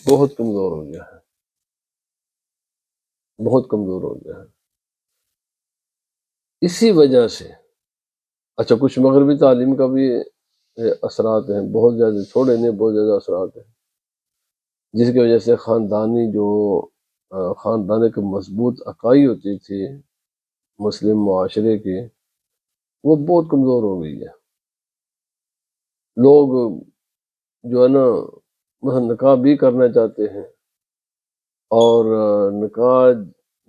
بہت کمزور ہو گیا ہے، بہت کمزور ہو گیا ہے اسی وجہ سے۔ اچھا، کچھ مغربی تعلیم کا بھی اثرات ہیں، بہت زیادہ، تھوڑے نہیں بہت زیادہ اثرات ہیں، جس کی وجہ سے خاندان کی مضبوط اکائی ہوتی تھی مسلم معاشرے کی، وہ بہت کمزور ہو گئی ہے۔ لوگ جو ہے نا مثلا نکاح بھی کرنا چاہتے ہیں، اور نکاح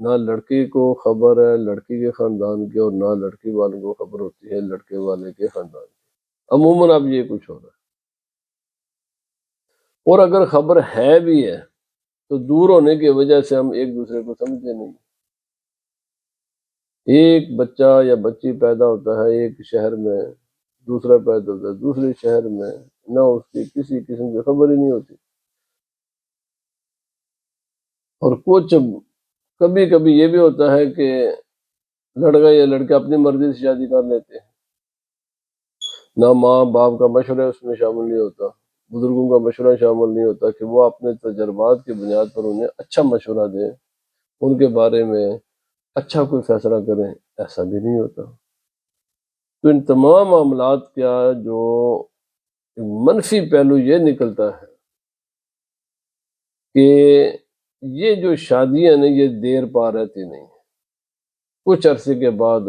نہ لڑکی کو خبر ہے لڑکی کے خاندان کی، اور نہ لڑکی والوں کو خبر ہوتی ہے لڑکے والے کے خاندان کی۔ عموماً اب یہ کچھ ہو رہا ہے، اور اگر خبر ہے بھی ہے تو دور ہونے کی وجہ سے ہم ایک دوسرے کو سمجھتے نہیں۔ ایک بچہ یا بچی پیدا ہوتا ہے ایک شہر میں، دوسرا پیدا ہوتا ہے دوسرے شہر میں، نہ اس کی کسی قسم کی خبر ہی نہیں ہوتی۔ اور کچھ کبھی کبھی یہ بھی ہوتا ہے کہ لڑکا یا لڑکا اپنی مرضی سے شادی کر لیتے ہیں، نہ ماں باپ کا مشورہ اس میں شامل نہیں ہوتا، بزرگوں کا مشورہ شامل نہیں ہوتا کہ وہ اپنے تجربات کی بنیاد پر انہیں اچھا مشورہ دیں، ان کے بارے میں اچھا کوئی فیصلہ کریں، ایسا بھی نہیں ہوتا۔ تو ان تمام معاملات کا جو منفی پہلو یہ نکلتا ہے کہ یہ جو شادیاں ہیں یہ دیر پا رہتی نہیں، کچھ عرصے کے بعد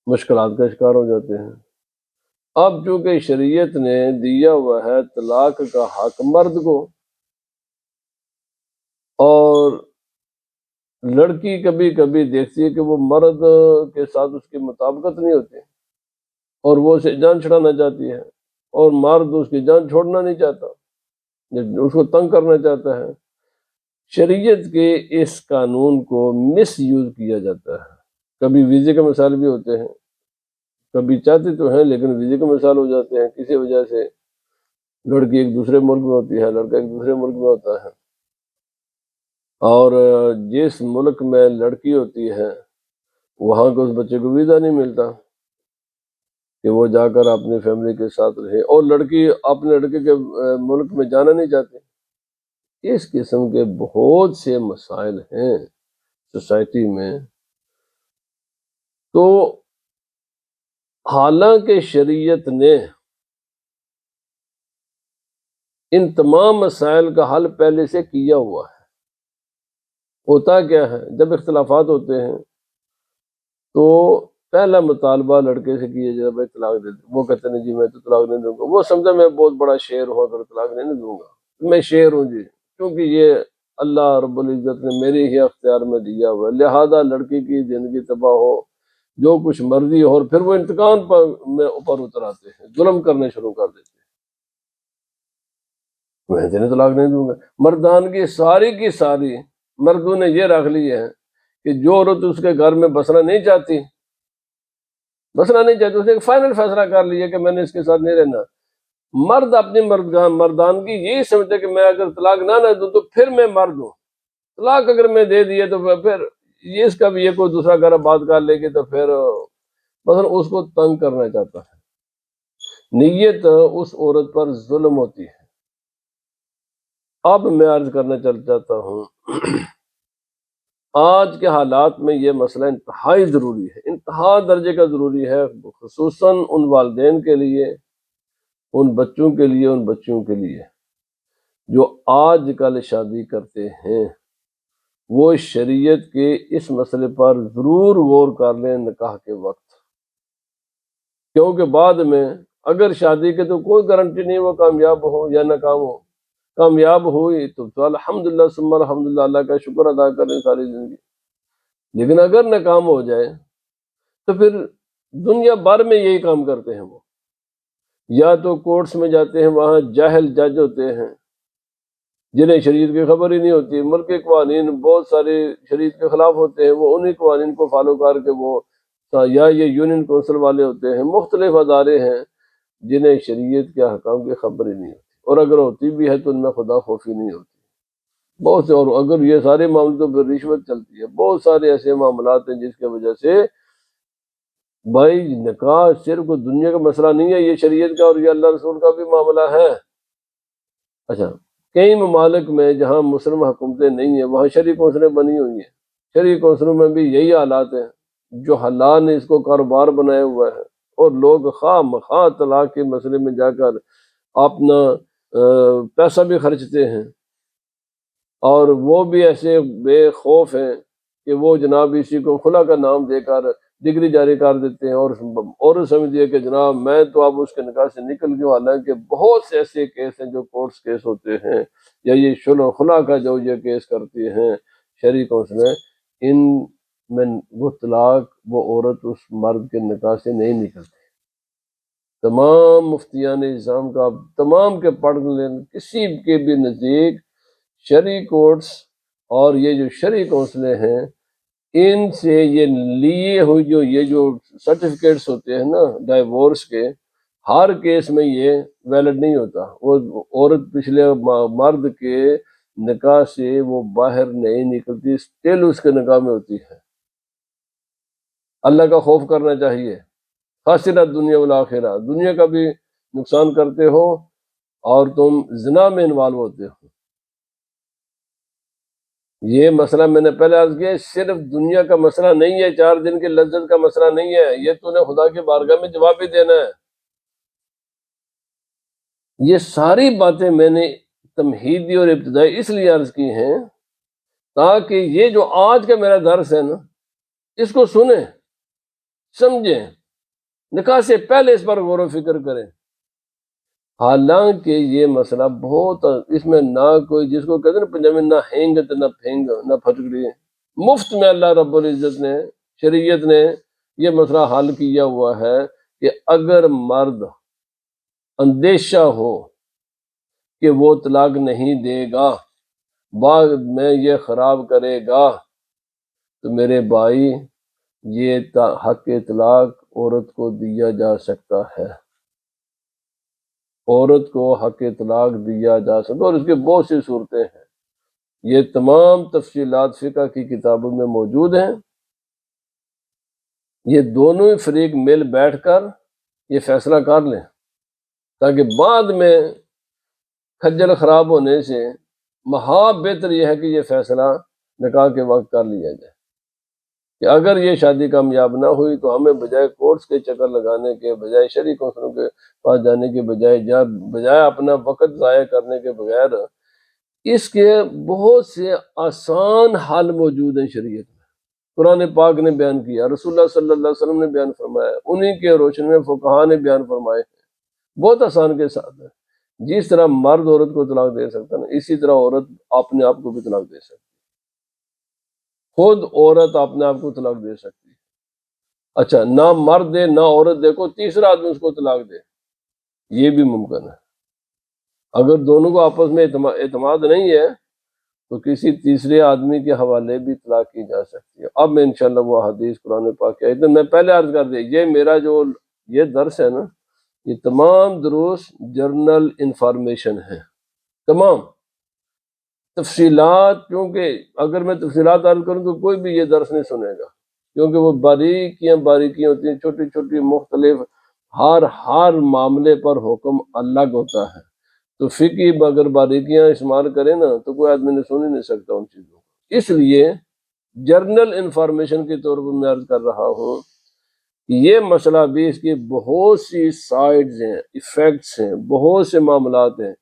مشکلات کا شکار ہو جاتے ہیں۔ اب چونکہ شریعت نے دیا ہوا ہے طلاق کا حق مرد کو، اور لڑکی کبھی کبھی دیکھتی ہے کہ وہ مرد کے ساتھ اس کی مطابقت نہیں ہوتی، اور وہ اسے جان چھڑانا چاہتی ہے، اور مرد اس کی جان چھوڑنا نہیں چاہتا، اس کو تنگ کرنا چاہتا ہے۔ شریعت کے اس قانون کو مس یوز کیا جاتا ہے، کبھی ویزے کے مسائل بھی ہوتے ہیں، کبھی چاہتے تو ہیں لیکن ویزے کے مسائل ہو جاتے ہیں، کسی وجہ سے لڑکی ایک دوسرے ملک میں ہوتی ہے، لڑکا ایک دوسرے ملک میں ہوتا ہے، اور جس ملک میں لڑکی ہوتی ہے وہاں کو اس بچے کو ویزا نہیں ملتا کہ وہ جا کر اپنی فیملی کے ساتھ رہے، اور لڑکی اپنے لڑکے کے ملک میں جانا نہیں چاہتی۔ اس قسم کے بہت سے مسائل ہیں سوسائٹی میں۔ تو حالانکہ شریعت نے ان تمام مسائل کا حل پہلے سے کیا ہوا ہے، ہوتا کیا ہے جب اختلافات ہوتے ہیں تو پہلا مطالبہ لڑکے سے کیا جائے بھائی طلاق دے دے، وہ کہتے ہیں جی میں تو طلاق نہیں دوں گا، وہ سمجھا میں بہت بڑا شعر ہوں اگر طلاق نہیں دوں گا، میں شعر ہوں جی، کیونکہ یہ اللہ رب العزت نے میرے ہی اختیار میں دیا ہوا ہے، لہذا لڑکی کی زندگی تباہ ہو، جو کچھ مرضی ہو، اور پھر وہ انتقام میں اوپر اتر آتے ہیں، ظلم کرنے شروع کر دیتے ہیں، میں تیرے طلاق نہیں دوں گا۔ مردان کی ساری مردوں نے یہ رکھ لی ہے کہ جو عورت اس کے گھر میں بسنا نہیں چاہتی اس نے ایک فائنل فیصلہ کر لیا کہ میں نے اس کے ساتھ نہیں رہنا۔ مرد اپنی مردانگی یہی سمجھتے کہ میں اگر طلاق نہ دوں تو پھر میں مرد ہوں، طلاق اگر میں دے دیے تو پھر یہ اس کا بھی یہ کوئی دوسرا گھر بات کر لے گی تو پھر مثلا اس کو تنگ کرنا چاہتا ہے، نیت اس عورت پر ظلم ہوتی ہے۔ اب میں عرض کرنا چاہتا ہوں آج کے حالات میں یہ مسئلہ انتہائی ضروری ہے، انتہا درجے کا ضروری ہے، خصوصاً ان والدین کے لیے، ان بچوں کے لیے، ان بچیوں کے لیے جو آج کل شادی کرتے ہیں، وہ شریعت کے اس مسئلے پر ضرور غور کر لیں نکاح کے وقت، کیونکہ بعد میں اگر شادی کے تو کوئی گارنٹی نہیں وہ کامیاب ہو یا ناکام ہو، کامیاب ہوئی تو الحمدللہ ثم الحمدللہ، اللہ کا شکر ادا کریں ساری زندگی، لیکن اگر ناکام ہو جائے تو پھر دنیا بھر میں یہی کام کرتے ہیں، وہ یا تو کورٹس میں جاتے ہیں، وہاں جاہل جج ہوتے ہیں جنہیں شریعت کی خبر ہی نہیں ہوتی، ملک کے قوانین بہت سارے شریعت کے خلاف ہوتے ہیں، وہ انہی قوانین کو فالو کر کے وہ، یا یہ یونین کونسل والے ہوتے ہیں، مختلف ادارے ہیں جنہیں شریعت کے احکام کی خبر ہی نہیں ہوتی، اور اگر ہوتی بھی ہے تو ان میں خدا خوفی نہیں ہوتی بہت سے، اور اگر یہ سارے معاملے تو پھر رشوت چلتی ہے، بہت سارے ایسے معاملات ہیں جس کی وجہ سے بھائی نکاح صرف دنیا کا مسئلہ نہیں ہے، یہ شریعت کا اور یہ اللہ رسول کا بھی معاملہ ہے۔ اچھا، کئی ممالک میں جہاں مسلم حکومتیں نہیں ہیں وہاں شرعی کونسلیں بنی ہوئی ہیں، شرعی کونسلوں میں بھی یہی حالات ہیں، جو حلال نے اس کو کاروبار بنایا ہوا ہے، اور لوگ خواہ مخواہ طلاق کے مسئلے میں جا کر اپنا پیسہ بھی خرچتے ہیں، اور وہ بھی ایسے بے خوف ہیں کہ وہ جناب اسی کو خلا کا نام دے کر ڈگری جاری کر دیتے ہیں، اور سمجھیے کہ جناب میں تو اب اس کے نکاح سے نکل گیا، حالانکہ بہت سے ایسے کیس ہیں جو کورٹس کیس ہوتے ہیں، یا یہ شلو خلا کا جو یہ کیس کرتی ہیں شرعی کونسلیں، ان میں وہ طلاق وہ عورت اس مرد کے نکاح سے نہیں نکلتی۔ تمام مفتیان نظام کا تمام کے پڑھ لیں، کسی کے بھی نزدیک شرعی کورٹس اور یہ جو شرعی کونسلیں ہیں، ان سے یہ لیے ہوئی یہ جو سرٹیفکیٹس ہوتے ہیں نا ڈائیورس کے، ہر کیس میں یہ ویلڈ نہیں ہوتا، وہ عورت پچھلے مرد کے نکاح سے وہ باہر نہیں نکلتی، اسٹل اس کے نکاح میں ہوتی ہے۔ اللہ کا خوف کرنا چاہیے، خاسرۃ دنیا والآخرہ، دنیا کا بھی نقصان کرتے ہو اور تم زنا میں انوالو ہوتے ہو۔ یہ مسئلہ میں نے پہلے عرض کیا، صرف دنیا کا مسئلہ نہیں ہے، 4 دن کی لذت کا مسئلہ نہیں ہے، یہ تو نے خدا کی بارگاہ میں جواب بھی دینا ہے۔ یہ ساری باتیں میں نے تمہیدی اور ابتدائی اس لیے عرض کی ہیں تاکہ یہ جو آج کا میرا درس ہے نا اس کو سنیں، سمجھیں، نکاح سے پہلے اس پر غور و فکر کریں۔ حالانکہ یہ مسئلہ بہت، اس میں نہ کوئی جس کو کہتے ہیں نا پنجابی، نہ ہینگ نہ پھینگ نہ پھٹکڑی، مفت میں اللہ رب العزت نے شریعت نے یہ مسئلہ حل کیا ہوا ہے کہ اگر مرد اندیشہ ہو کہ وہ طلاق نہیں دے گا، بعد میں یہ خراب کرے گا، تو میرے بھائی یہ حق طلاق عورت کو دیا جا سکتا ہے، عورت کو حق طلاق دیا جا سکتا ہے، اور اس کی بہت سی صورتیں ہیں، یہ تمام تفصیلات فقہ کی کتابوں میں موجود ہیں۔ یہ دونوں ہی فریق مل بیٹھ کر یہ فیصلہ کر لیں تاکہ بعد میں کھجل خراب ہونے سے مہا بہتر یہ ہے کہ یہ فیصلہ نکاح کے وقت کر لیا جائے کہ اگر یہ شادی کامیاب نہ ہوئی تو ہمیں بجائے کورٹس کے چکر لگانے کے، بجائے شرعی کونسلوں کے پاس جانے کے بجائے اپنا وقت ضائع کرنے کے بغیر، اس کے بہت سے آسان حل موجود ہیں شریعت میں، قرآن پاک نے بیان کیا، رسول اللہ صلی اللہ علیہ وسلم نے بیان فرمایا، انہی کے روشن میں فقہا نے بیان فرمائے ہیں، بہت آسان کے ساتھ ہے۔ جس طرح مرد عورت کو طلاق دے سکتا نا، اسی طرح عورت اپنے آپ کو بھی طلاق دے سکتی، خود عورت اپنے آپ کو طلاق دے سکتی۔ اچھا، نہ مرد دے نہ عورت دے، کو تیسرا آدمی اس کو طلاق دے، یہ بھی ممکن ہے۔ اگر دونوں کو آپس میں اعتماد نہیں ہے تو کسی تیسرے آدمی کے حوالے بھی طلاق کی جا سکتی ہے۔ اب میں انشاءاللہ وہ حدیث قرآن پاک کے میں پہلے عرض کر دیا، یہ میرا جو یہ درس ہے نا، یہ تمام دروس جرنل انفارمیشن ہے، تمام تفصیلات، کیونکہ اگر میں تفصیلات عرض کروں تو کوئی بھی یہ درس نہیں سنے گا، کیونکہ وہ باریکیاں ہوتی ہیں، چھوٹی چھوٹی مختلف، ہر معاملے پر حکم الگ ہوتا ہے، تو فقہی اگر باریکیاں استعمال کریں نا تو کوئی آدمی نے سن ہی نہیں سکتا ان چیزوں کو۔ اس لیے جرنل انفارمیشن کے طور پر میں عرض کر رہا ہوں کہ یہ مسئلہ بھی، اس کی بہت سی سائڈز ہیں، ایفیکٹس ہیں، بہت سے معاملات ہیں،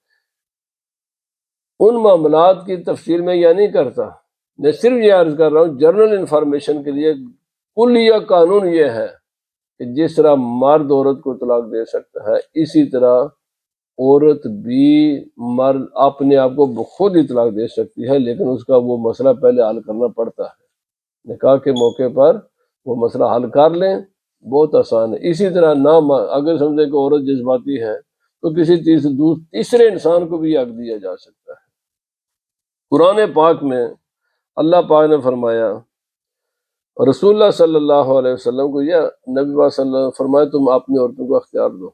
ان معاملات کی تفصیل میں یہ نہیں کرتا، میں صرف یہ عرض کر رہا ہوں جرنل انفارمیشن کے لیے کلیہ قانون یہ ہے کہ جس طرح مرد عورت کو طلاق دے سکتا ہے، اسی طرح عورت بھی مرد اپنے آپ کو خود ہی طلاق دے سکتی ہے، لیکن اس کا وہ مسئلہ پہلے حل کرنا پڑتا ہے، نکاح کے موقع پر وہ مسئلہ حل کر لیں، بہت آسان ہے۔ اسی طرح نہ اگر سمجھے کہ عورت جذباتی ہے تو کسی تیسرے انسان کو بھی حق دیا جا سکتا ہے۔ قرآن پاک میں اللہ پاک نے فرمایا، رسول اللہ صلی اللہ علیہ وسلم کو، یا نبی پاک صلی اللہ علیہ وسلم فرمایا، تم اپنی عورتوں کو اختیار دو،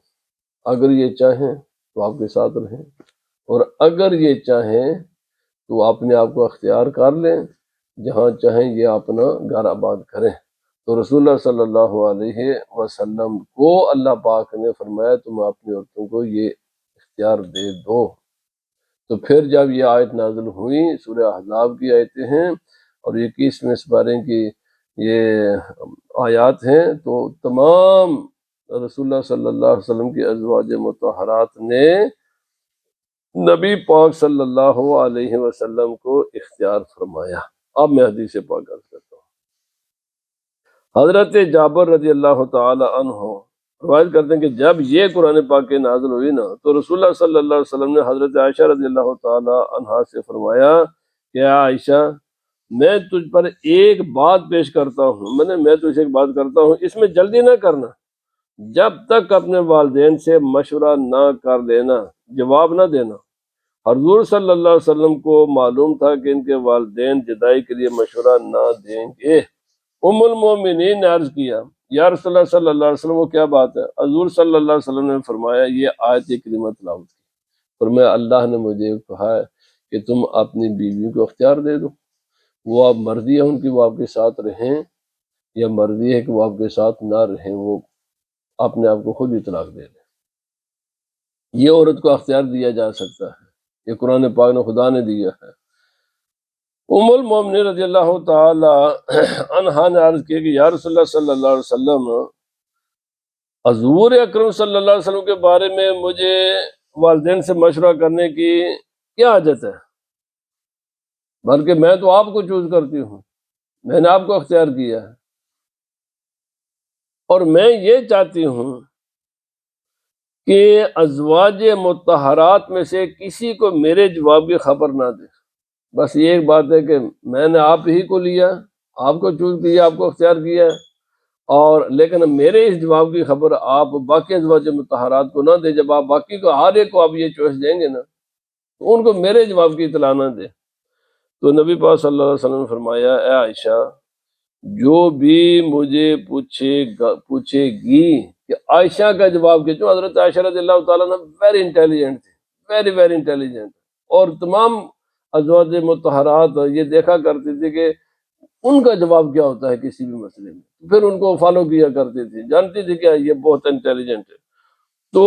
اگر یہ چاہیں تو آپ کے ساتھ رہیں، اور اگر یہ چاہیں تو اپنے آپ کو اختیار کر لیں، جہاں چاہیں یہ اپنا گھر آباد کریں۔ تو رسول اللہ صلی اللہ علیہ وسلم کو اللہ پاک نے فرمایا تم اپنی عورتوں کو یہ اختیار دے دو۔ تو پھر جب یہ آیت نازل ہوئی، سورہ احزاب کی آیتیں ہیں اور 21ویں سپارے کی یہ آیات ہیں، تو تمام رسول اللہ صلی اللہ علیہ وسلم کی ازواج مطہرات نے نبی پاک صلی اللہ علیہ وسلم کو اختیار فرمایا۔ اب میں حدیث پاک عرض کرتا ہوں۔ حضرت جابر رضی اللہ تعالی عنہ روایت کرتے ہیں کہ جب یہ قرآن پاک کے نازل ہوئی نا، تو رسول اللہ صلی اللہ علیہ وسلم نے حضرت عائشہ رضی اللہ تعالی عنہا سے فرمایا کہ عائشہ، میں تجھ پر ایک بات پیش کرتا ہوں، میں تجھے ایک بات کرتا ہوں، اس میں جلدی نہ کرنا، جب تک اپنے والدین سے مشورہ نہ کر لینا، جواب نہ دینا۔ حضور صلی اللہ علیہ وسلم کو معلوم تھا کہ ان کے والدین جدائی کے لیے مشورہ نہ دیں گے۔ ام المومنین نے عرض کیا، یا رسول اللہ صلی اللہ علیہ وسلم، وہ کیا بات ہے؟ حضور صلی اللہ علیہ وسلم نے فرمایا، یہ آیت کریمہ تلاوت کی، فرمایا اللہ نے مجھے کہا ہے کہ تم اپنی بیویوں کو اختیار دے دو، وہ اب مرضی ہے ان کی وہ آپ کے ساتھ رہیں یا مرضی ہے کہ وہ آپ کے ساتھ نہ رہیں، وہ اپنے آپ کو خود ہی طلاق دے دیں۔ یہ عورت کو اختیار دیا جا سکتا ہے، یہ قرآن پاک نے خدا نے دیا ہے۔ ام المومنین رضی اللہ تعالی عنہا نے عرض کی کہ یا رسول اللہ صلی اللہ علیہ وسلم، حضور اکرم صلی اللہ علیہ وسلم کے بارے میں مجھے والدین سے مشورہ کرنے کی کیا حاجت ہے؟ بلکہ میں تو آپ کو چوز کرتی ہوں، میں نے آپ کو اختیار کیا ہے، اور میں یہ چاہتی ہوں کہ ازواج مطہرات میں سے کسی کو میرے جواب کی خبر نہ دے۔ بس یہ ایک بات ہے کہ میں نے آپ ہی کو لیا، آپ کو چوز کیا، آپ کو اختیار کیا، اور لیکن میرے اس جواب کی خبر آپ باقی ازواج مطہرات کو نہ دے۔ جب آپ باقی کو ہر ایک کو آپ یہ چوائس دیں گے نا، تو ان کو میرے جواب کی اطلاع نہ دے۔ تو نبی پاک صلی اللہ علیہ وسلم نے فرمایا، اے عائشہ، جو بھی مجھے پوچھے گی کہ عائشہ کا جواب کہ جو حضرت عائشہ رضی اللہ تعالیٰ عنہ ویری انٹیلیجنٹ تھی، ویری ویری انٹیلیجنٹ، اور تمام ازواج مطہرات یہ دیکھا کرتی تھی کہ ان کا جواب کیا ہوتا ہے کسی بھی مسئلے میں، پھر ان کو فالو کیا کرتی تھی، جانتی تھی کہ یہ بہت انٹیلیجنٹ ہے۔ تو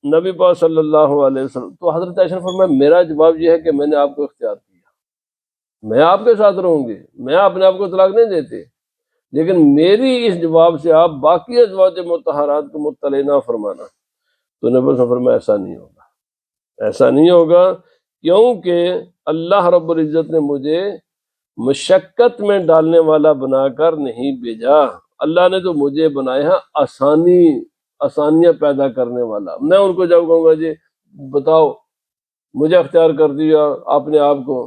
نبی پاک صلی اللہ علیہ وسلم، تو حضرت عائشہ نے فرمایا میرا جواب یہ ہے کہ میں نے آپ کو اختیار کیا، میں آپ کے ساتھ رہوں گی، میں اپنے آپ کو طلاق نہیں دیتی، لیکن میری اس جواب سے آپ باقی ازواج مطہرات کو مطلع نہ فرمانا۔ تو نبی صلی اللہ علیہ وسلم فرمایا ایسا نہیں ہوگا، ایسا نہیں ہوگا، کیونکہ اللہ رب العزت نے مجھے مشقت میں ڈالنے والا بنا کر نہیں بھیجا، اللہ نے تو مجھے بنایا ہے آسانیاں پیدا کرنے والا۔ میں ان کو جب کہوں گا جی بتاؤ مجھے اختیار کر دیا اپنے آپ کو،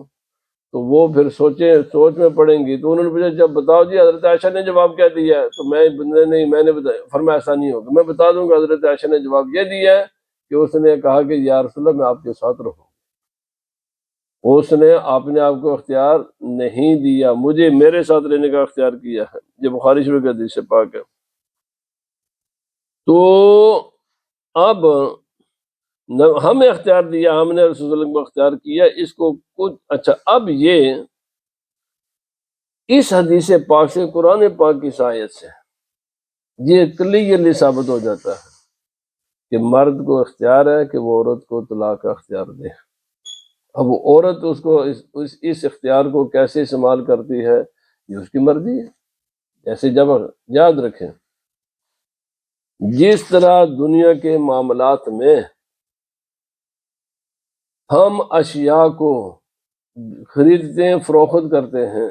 تو وہ پھر سوچ میں پڑیں گی۔ تو انہوں نے پوچھا جب بتاؤ جی حضرت عائشہ نے جواب کیا دیا ہے، تو میں نے بتایا، فرمایا ایسا نہیں ہوگا، میں بتا دوں گا حضرت عائشہ نے جواب یہ دیا ہے کہ اس نے کہا کہ یا رسول اللہ میں آپ کے ساتھ رہوں، اس نے اپنے آپ کو اختیار نہیں دیا، مجھے میرے ساتھ رہنے کا اختیار کیا ہے۔ یہ بخاری شریف کی حدیث پاک ہے۔ تو اب ہمیں اختیار دیا، ہم نے رسول اللہ کو اختیار کیا، اس کو کچھ اچھا۔ اب یہ اس حدیث پاک سے، قرآن پاک کی آیت سے یہ کلیئرلی ثابت ہو جاتا ہے کہ مرد کو اختیار ہے کہ وہ عورت کو طلاق کا اختیار دے۔ اب وہ عورت اس کو اس اختیار کو کیسے استعمال کرتی ہے یہ اس کی مرضی ہے۔ جیسے جب یاد رکھیں، جس طرح دنیا کے معاملات میں ہم اشیاء کو خریدتے ہیں، فروخت کرتے ہیں،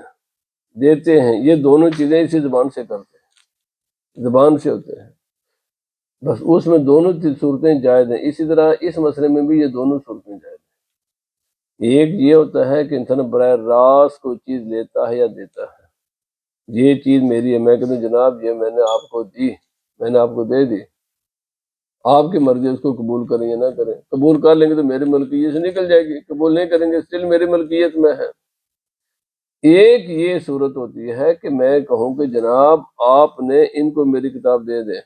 دیتے ہیں، یہ دونوں چیزیں اسی زبان سے کرتے ہیں، زبان سے ہوتے ہیں، بس اس میں دونوں صورتیں جائز ہیں۔ اسی طرح اس مسئلے میں بھی یہ دونوں صورتیں جائز ہیں۔ ایک یہ ہوتا ہے کہ انسان براہ راست کوئی چیز لیتا ہے یا دیتا ہے، یہ چیز میری ہے، میں کہتا ہوں جناب یہ میں نے آپ کو دی، میں نے آپ کو دے دی، آپ کی مرضی اس کو قبول کریں یا نہ کریں۔ قبول کر لیں گے تو میری ملکیت سے نکل جائے گی، قبول نہیں کریں گے اسٹل میری ملکیت میں ہے۔ ایک یہ صورت ہوتی ہے کہ میں کہوں کہ جناب آپ نے ان کو میری کتاب دے دیں،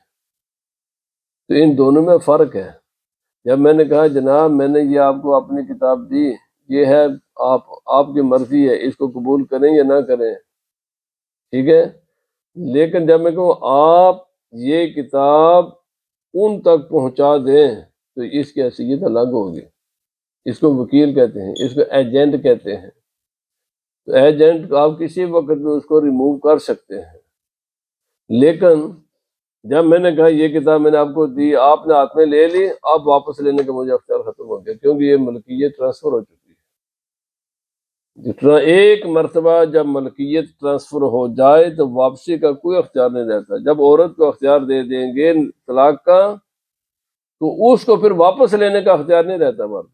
تو ان دونوں میں فرق ہے۔ جب میں نے کہا جناب میں نے یہ آپ کو اپنی کتاب دی، یہ ہے آپ کی مرضی ہے، اس کو قبول کریں یا نہ کریں، ٹھیک ہے، لیکن جب میں کہوں آپ یہ کتاب ان تک پہنچا دیں تو اس کی حیثیت الگ ہوگی۔ اس کو وکیل کہتے ہیں، اس کو ایجنٹ کہتے ہیں۔ تو ایجنٹ آپ کسی وقت میں اس کو ریموو کر سکتے ہیں، لیکن جب میں نے کہا یہ کتاب میں نے آپ کو دی، آپ نے ہاتھ میں لے لی، آپ واپس لینے کا مجھے اختیار ختم ہو گیا، کیونکہ یہ ملکیت ٹرانسفر ہو چکی ہے۔ جتنا ایک مرتبہ جب ملکیت ٹرانسفر ہو جائے تو واپسی کا کوئی اختیار نہیں رہتا۔ جب عورت کو اختیار دے دیں گے طلاق کا تو اس کو پھر واپس لینے کا اختیار نہیں رہتا مرد۔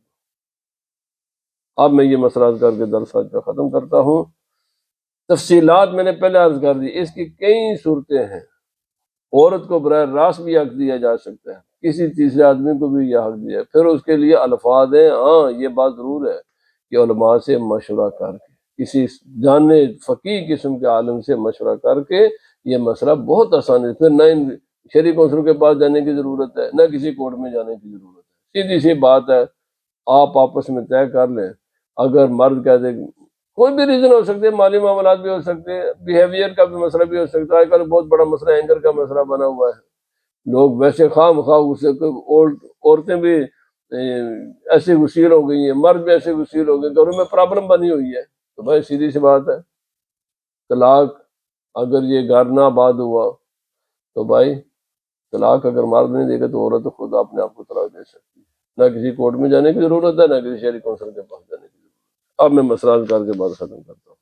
اب میں یہ مسئلہ کر کے درس آج کا ختم کرتا ہوں۔ تفصیلات میں نے پہلے عرض کر دی، اس کی کئی صورتیں ہیں۔ عورت کو براہ راست بھی حق دیا جا سکتا ہے، کسی تیسرے آدمی کو بھی یہ حق دیا ہے، پھر اس کے لیے الفاظ ہیں۔ ہاں یہ بات ضرور ہے کہ علماء سے مشورہ کر کے، کسی جاننے فقیہ قسم کے عالم سے مشورہ کر کے یہ مسئلہ بہت آسان ہے۔ پھر نہ شریع کونسل کے پاس جانے کی ضرورت ہے، نہ کسی کورٹ میں جانے کی ضرورت ہے، سیدھی سی بات ہے، آپ آپس میں طے کر لیں۔ اگر مرد کہہ دے، کوئی بھی ریزن ہو سکتے ہیں، مالی معاملات بھی ہو سکتے ہیں، بیہیویئر کا بھی مسئلہ بھی ہو سکتا ہے۔ آج کل بہت بڑا مسئلہ اینگر کا مسئلہ بنا ہوا ہے، لوگ ویسے خواہ مخواہ اسے، عورتیں بھی ایسے غسیل ہو گئی ہیں، مرد بھی ایسے غسیل ہو گئے، گھروں میں پرابلم بنی ہوئی ہے۔ تو بھائی سیدھی سی بات ہے، طلاق اگر یہ گھر نہ آباد ہوا تو بھائی طلاق اگر مرد نہیں دے گا تو عورت خود اپنے آپ کو طلاق دے سکتی ہے، نہ کسی کورٹ میں جانے کی ضرورت ہے، نہ کسی شہری کونسل کے پاس جانے کی ضرورت ہے۔ اب میں مسئلہ کر کے بات ختم کرتا ہوں۔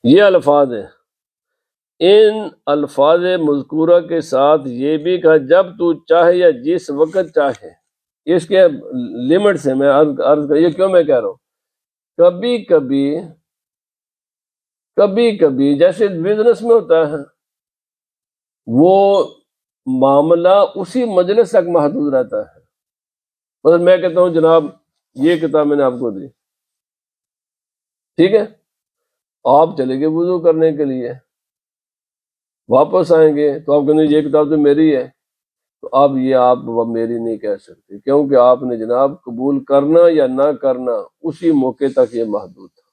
یہ الفاظ ہیں، ان الفاظ مذکورہ کے ساتھ یہ بھی کہا جب تو چاہے یا جس وقت چاہے۔ اس کے لمٹس ہیں، میں عرض کر، یہ کیوں میں کہہ رہا ہوں، کبھی کبھی جیسے بزنس میں ہوتا ہے، وہ معاملہ اسی مجلس تک محدود رہتا ہے۔ مثلا میں کہتا ہوں جناب یہ کتاب میں نے آپ کو دی، ٹھیک ہے، آپ چلے گئے وضو کرنے کے لیے، واپس آئیں گے تو آپ کہیں یہ کتاب تو میری ہے، تو اب یہ آپ میری نہیں کہہ سکتے، کیونکہ آپ نے جناب قبول کرنا یا نہ کرنا اسی موقع تک یہ محدود تھا،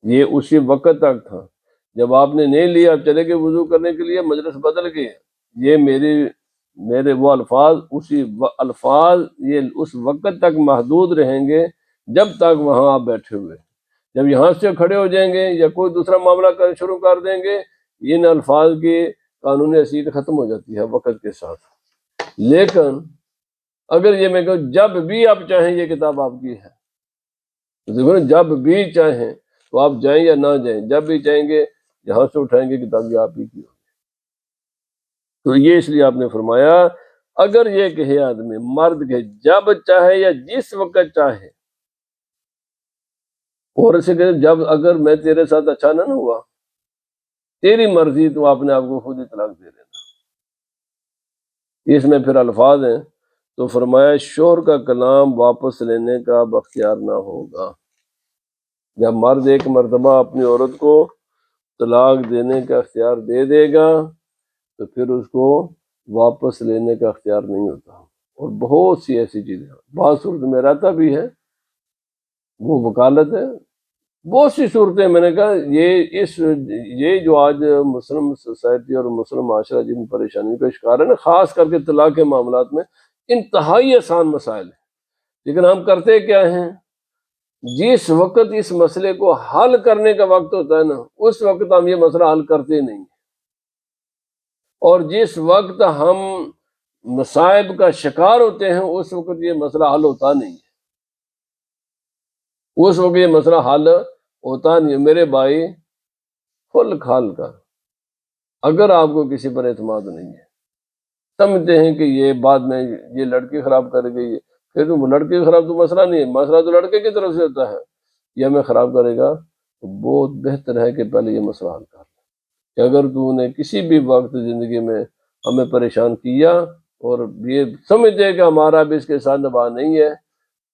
یہ اسی وقت تک تھا۔ جب آپ نے نہیں لیا، آپ چلے گئے وضو کرنے کے لیے، مجلس بدل گئے، یہ میرے وہ الفاظ یہ اس وقت تک محدود رہیں گے جب تک وہاں آپ بیٹھے ہوئے۔ جب یہاں سے کھڑے ہو جائیں گے یا کوئی دوسرا معاملہ شروع کر دیں گے، ان الفاظ کی قانونی حیثیت ختم ہو جاتی ہے وقت کے ساتھ۔ لیکن اگر یہ میں کہوں جب بھی آپ چاہیں یہ کتاب آپ کی ہے، تو دیکھو نا، جب بھی چاہیں تو آپ جائیں یا نہ جائیں، جب بھی چاہیں گے یہاں سے اٹھائیں گے کتاب یہ آپ ہی کی ہوگی۔ تو یہ اس لیے آپ نے فرمایا اگر یہ کہے آدمی، مرد کے جب چاہے یا جس وقت چاہے، اور اسے کہ جب اگر میں تیرے ساتھ اچھا نہ ہوا، تیری مرضی، تو آپ نے آپ کو خود ہی طلاق دے دینا۔ اس میں پھر الفاظ ہیں، تو فرمایا شوہر کا کلام واپس لینے کا اب اختیار نہ ہوگا۔ جب مرد ایک مرتبہ اپنی عورت کو طلاق دینے کا اختیار دے دے گا تو پھر اس کو واپس لینے کا اختیار نہیں ہوتا۔ اور بہت سی ایسی چیزیں بعض صورت میں رہتا بھی ہے، وہ وکالت ہے، بہت سی صورتیں۔ میں نے کہا یہ جو آج مسلم سوسائٹی اور مسلم معاشرہ جن پریشانیوں کا شکار ہے نا، خاص کر کے طلاق کے معاملات میں انتہائی آسان مسائل ہیں، لیکن ہم کرتے کیا ہیں، جس وقت اس مسئلے کو حل کرنے کا وقت ہوتا ہے نا، اس وقت ہم یہ مسئلہ حل کرتے نہیں، اور جس وقت ہم مصائب کا شکار ہوتے ہیں اس وقت یہ مسئلہ حل ہوتا نہیں ہے، اس وقت یہ مسئلہ حل ہوتا نہیں ہے۔ میرے بھائی، کھل کھال کا اگر آپ کو کسی پر اعتماد نہیں ہے، سمجھتے ہیں کہ یہ بعد میں یہ لڑکی خراب کر گئی، پھر تو لڑکی خراب تو مسئلہ نہیں ہے، مسئلہ تو لڑکے کی طرف سے ہوتا ہے، یہ ہمیں خراب کرے گا، تو بہت بہتر ہے کہ پہلے یہ مسئلہ حل کر لیں کہ اگر تو نے کسی بھی وقت زندگی میں ہمیں پریشان کیا اور یہ سمجھتے کہ ہمارا اب اس کے ساتھ نبھا نہیں ہے،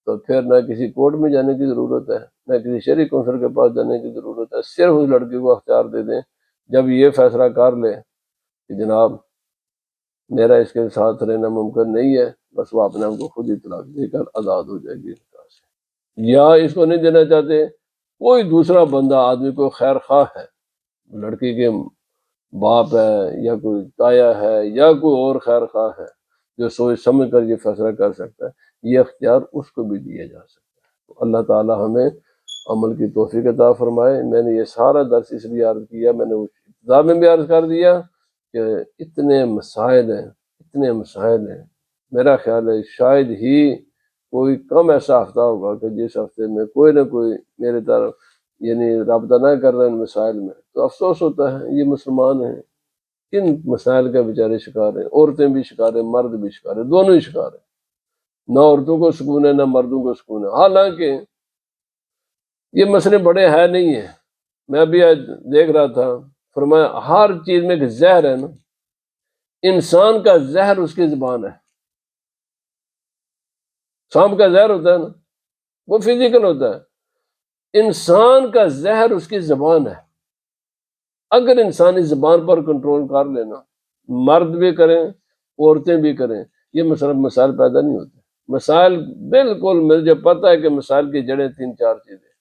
تو پھر نہ کسی کورٹ میں جانے کی ضرورت ہے، نہ کسی شہری کونسل کے پاس جانے کی ضرورت ہے، صرف اس لڑکی کو اختیار دے دیں۔ جب یہ فیصلہ کر لے کہ جناب میرا اس کے ساتھ رہنا ممکن نہیں ہے، بس وہ اپنے آپ کو خود ہی طلاق دے کر آزاد ہو جائے گی نکاح سے۔ یا اس کو نہیں دینا چاہتے، کوئی دوسرا بندہ آدمی کو خیر خواہ ہے، لڑکی کے باپ ہے یا کوئی تایا ہے یا کوئی اور خیر خواہ ہے جو سوچ سمجھ کر یہ فیصلہ کر سکتا ہے یہ اختیار اس کو بھی دیا جا سکتا ہے۔ اللہ تعالی ہمیں عمل کی توفیق عطا فرمائے۔ میں نے یہ سارا درس اس لیے عرض کیا، میں نے ابتدا میں بھی عرض کر دیا کہ اتنے مسائل ہیں، میرا خیال ہے شاید ہی کوئی کم ایسا ہفتہ ہوگا کہ جس ہفتے میں کوئی نہ کوئی میرے طرف یعنی رابطہ نہ کر رہا ان مسائل میں، تو افسوس ہوتا ہے یہ مسلمان ہیں، کن مسائل کا بیچارے شکار ہیں، عورتیں بھی شکار ہیں، مرد بھی شکار ہیں، دونوں ہی شکار ہیں، نہ عورتوں کو سکون ہے نہ مردوں کو سکون ہے۔ حالانکہ یہ مسئلے بڑے ہے نہیں ہیں، میں ابھی آج دیکھ رہا تھا، فرمایا ہر چیز میں ایک زہر ہے نا، انسان کا زہر اس کی زبان ہے، سانپ کا زہر ہوتا ہے نا وہ فزیکل ہوتا ہے، انسان کا زہر اس کی زبان ہے۔ اگر انسان اس زبان پر کنٹرول کر لینا، مرد بھی کریں عورتیں بھی کریں، یہ مسائل پیدا نہیں ہوتے۔ مسائل بالکل مجھے پتہ ہے کہ مسائل کی جڑیں 3-4 چیزیں،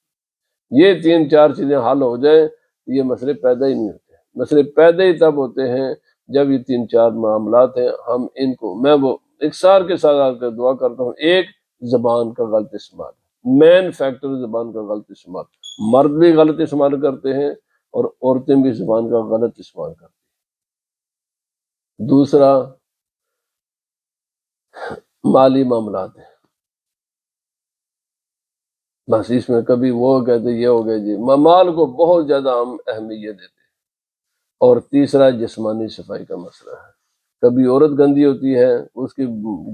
یہ 3-4 چیزیں حل ہو جائیں یہ مسئلے پیدا ہی نہیں ہوتے۔ مسئلے پیدا ہی تب ہوتے ہیں جب یہ 3-4 معاملات ہیں، ہم ان کو، میں وہ اکثار کے ساتھ آ کر دعا کرتا ہوں، ایک زبان کا غلط استعمال، مین فیکٹر زبان کا غلط استعمال، مرد بھی غلط استعمال کرتے ہیں اور عورتیں بھی زبان کا غلط استعمال کرتی ہیں۔ دوسرا مالی معاملات ہیں، بس اس میں کبھی وہ کہتے یہ ہو گئے جی، مال کو بہت زیادہ ہم اہمیت دیتے ہیں۔ اور تیسرا جسمانی صفائی کا مسئلہ ہے، کبھی عورت گندی ہوتی ہے، اس کی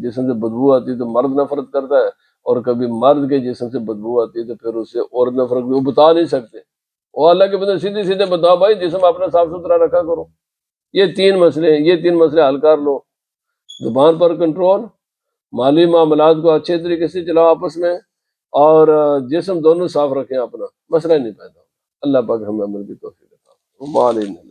جسم سے بدبو آتی ہے تو مرد نفرت کرتا ہے، اور کبھی مرد کے جسم سے بدبو آتی ہے تو پھر اس سے عورت نفرت، وہ بتا نہیں سکتے، وہ اللہ کے بندے سیدھے سیدھے بتاؤ بھائی جسم اپنا صاف ستھرا رکھا کرو۔ یہ 3 مسئلے ہیں، یہ 3 مسئلے حل کر لو، زبان پر کنٹرول، مالی معاملات کو اچھے طریقے سے چلاؤ آپس میں، اور جسم دونوں صاف رکھیں اپنا، مسئلہ نہیں پیدا ہوگا۔ اللہ پاک ہمیں عمل کی توفیق عطا فرمائے۔